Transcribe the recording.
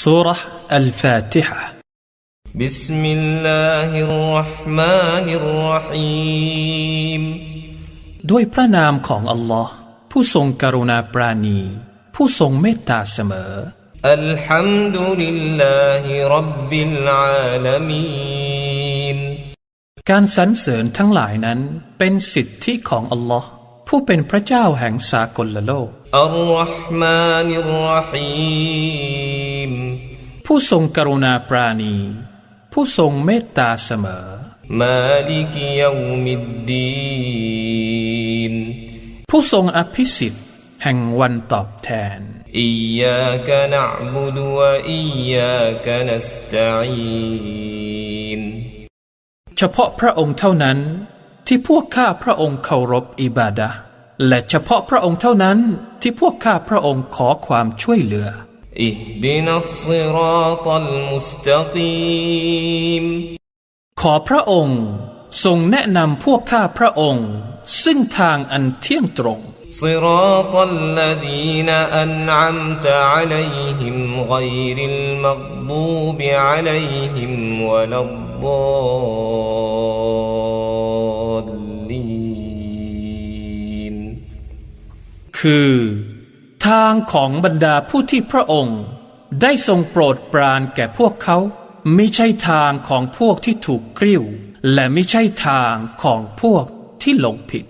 ซูเราะห์อัลฟาติฮะห์บิสมิลลาฮิรเราะห์มานิรเราะฮีมด้วยพระนามของอัลลอฮ์ผู้ทรงกรุณาปราณีผู้ทรงเมตตาเสมออัลฮัมดุลิลลาฮิร็อบบิลอาลามีนการสรรเสริญทั้งหลายนั้นเป็นสิทธิของอัลลอฮ์ผู้เป็นพระเจ้าแห่งสากลโลกอัลเราะห์มานิรเราะฮีมผู้ทรงกรุณาปราณีผู้ทรงเมตตาเสมอมาลิกยอมิดดีนผู้ทรงอภิสิทธิ์แห่งวันตอบแทนอิยากะนะอ์บุดุวะอิยากะนัสตะอีนเฉพาะพระองค์เท่านั้นที่พวกข้าพระองค์เคารพอิบาดะห์และเฉพาะพระองค์เท่านั้นที่พวกข้าพระองค์ขอความช่วยเหลืออิฮดินัสศิราตัลมุสตะกีมขอพระองค์ทรงแนะนำพวกข้าพระองค์ซึ่งทางอันเที่ยงตรงصراط الذين أنعمت عليهم غير المغضوب عليهم ولا الضالين คือทางของบรรดาผู้ที่พระองค์ได้ทรงโปรดปรานแก่พวกเขามิใช่ทางของพวกที่ถูกกริ้วและมิใช่ทางของพวกที่หลงผิด